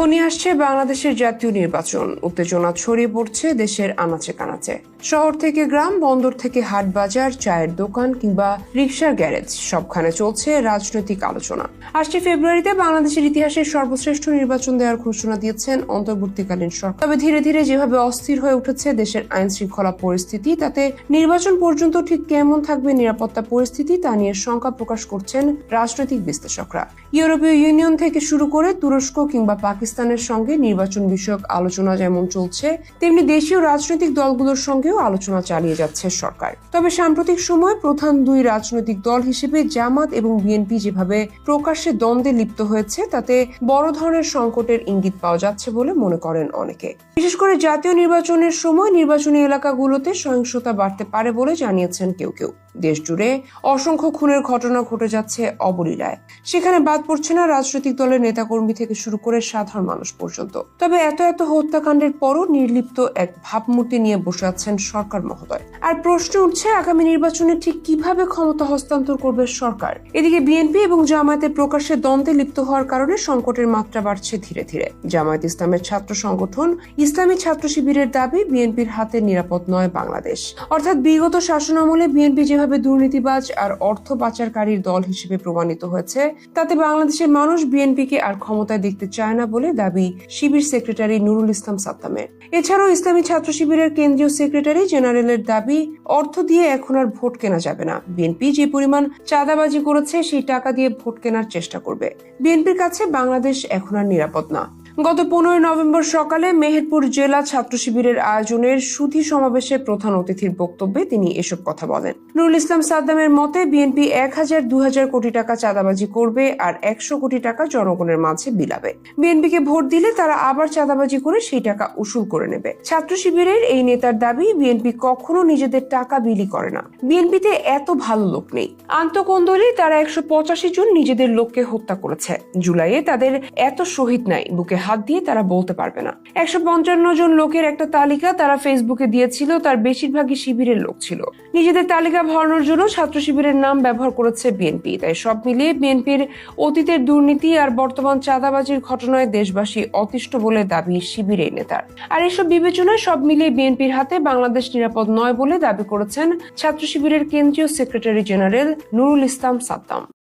ঘনিয়ে আসছে বাংলাদেশের জাতীয় নির্বাচন। উত্তেজনা ছড়িয়ে পড়ছে দেশের আনাচে কানাচে। শহর থেকে গ্রাম, বন্দর থেকে হাট বাজার, চায়ের দোকান কিংবা রিকশার গ্যারেজ, সবখানে চলছে রাজনৈতিক আলোচনা। 8 ফেব্রুয়ারিতে বাংলাদেশের ইতিহাসের সর্বশ্রেষ্ঠ নির্বাচন দেওয়ার ঘোষণা দিয়েছেন অন্তর্বর্তীকালীন সরকার। তবে ধীরে ধীরে যেভাবে অস্থির হয়ে উঠেছে দেশের আইন শৃঙ্খলা পরিস্থিতি, তাতে নির্বাচন পর্যন্ত ঠিক কেমন থাকবে নিরাপত্তা পরিস্থিতি তা নিয়ে শঙ্কা প্রকাশ করছেন রাজনৈতিক বিশ্লেষকরা। ইউরোপীয় ইউনিয়ন থেকে শুরু করে তুরস্ক কিংবা পাকিস্তানের সঙ্গে নির্বাচন বিষয়ক আলোচনা যেমন চলছে, তেমনি দেশীয় রাজনৈতিক দলগুলোর সঙ্গেও আলোচনা চালিয়ে যাচ্ছে সরকার। তবে সাম্প্রতিক সময়ে প্রধান দুই রাজনৈতিক দল হিসেবে জামাত এবং বিএনপি যেভাবে প্রকাশ্যে দ্বন্দ্বে লিপ্ত হয়েছে, তাতে বড় ধরনের সংকটের ইঙ্গিত পাওয়া যাচ্ছে বলে মনে করেন অনেকে। বিশেষ করে জাতীয় নির্বাচনের সময় নির্বাচনী এলাকাগুলোতে সহিংসতা বাড়তে পারে বলে জানিয়েছেন কেউ কেউ। দেশ জুড়ে অসংখ্য খুনের ঘটনা ঘটে যাচ্ছে অবলীলায়। সেখানে বাদ পড়ছে না রাজনৈতিক দলের নেতাকর্মী থেকে শুরু করে সাধারণ মানুষ পর্যন্ত। তবে এত হত্যাকাণ্ডের পরও নির্লিপ্ত এক ভাবমূর্তি নিয়ে বসে আছেন সরকার মহোদয়। আর প্রশ্ন উঠছে, আগামী নির্বাচনে ঠিক কিভাবে ক্ষমতা হস্তান্তর করবে সরকার? এদিকে বিএনপি এবং জামায়াতের প্রকাশ্যে দ্বন্দ্বে লিপ্ত হওয়ার কারণে সংকটের মাত্রা বাড়ছে ধীরে ধীরে। জামায়াত ইসলামের ছাত্র সংগঠন ইসলামী ছাত্র শিবিরের দাবি, বিএনপির হাতে নিরাপদ নয় বাংলাদেশ। অর্থাৎ বিগত শাসনামলে বিএনপি যেভাবে দুর্নীতিবাজ আর অর্থ পাচারকারীর দল হিসেবে প্রমাণিত হয়েছে, তাতে বাংলাদেশের মানুষ বিএনপিকে আর ক্ষমতায় দেখতে চায় না বলে দাবি শিবির সেক্রেটারি নুরুল ইসলাম সাদ্দামের। এছাড়াও ইসলামী ছাত্র শিবিরের কেন্দ্রীয় সেক্রেটারি জেনারেলের দাবি, অর্থ দিয়ে এখন আর ভোট কেনা যাবে না। বিএনপি যে পরিমাণ চাঁদাবাজি করেছে সেই টাকা দিয়ে ভোট কেনার চেষ্টা করবে। বিএনপির কাছে বাংলাদেশ এখন আর নিরাপদ না। গত 15 নভেম্বর সকালে মেহেরপুর জেলা ছাত্র শিবিরের আয়োজনের সুধী সমাবেশে প্রধান অতিথির বক্তব্যে তিনি এসব কথা বলেন। নুরুল ইসলাম সাদ্দামের মতে, বিএনপি 1000-2000 কোটি টাকা চাঁদাবাজি করবে আর 100 কোটি টাকা জনগণের মাঝে বিলাবে। বিএনপিকে ভোট দিলে তারা আবার চাঁদাবাজি করে সেই টাকা উসুল করে নেবে। ছাত্র শিবিরের এই নেতার দাবি, বিএনপি কখনো নিজেদের টাকা বিলি করে না। বিএনপিতে এত ভালো লোক নেই। আন্তঃকন্দলে তারা 185 জন নিজেদের লোককে হত্যা করেছে। জুলাইয়ে তাদের এত শহীদ নাই, বুকে হাত দিয়ে তারা বলতে পারবে না। 155 জন লোকের একটা তালিকা তারা ফেসবুকে দিয়েছিল, তার বেশিরভাগই শিবিরের লোক ছিল। নিজেদের তালিকা ভরানোর জন্য ছাত্র শিবিরের নাম ব্যবহার করেছে বিএনপি। তাই সব মিলিয়ে বিএনপির অতীতের দুর্নীতি আর বর্তমান চাঁদাবাজির ঘটনায় দেশবাসী অতিষ্ঠ বলে দাবি শিবিরের নেতার। আর এসব বিবেচনায় সব মিলিয়ে বিএনপির হাতে বাংলাদেশ নিরাপদ নয় বলে দাবি করেছেন ছাত্র শিবিরের কেন্দ্রীয় সেক্রেটারি জেনারেল নুরুল ইসলাম সাদ্দাম।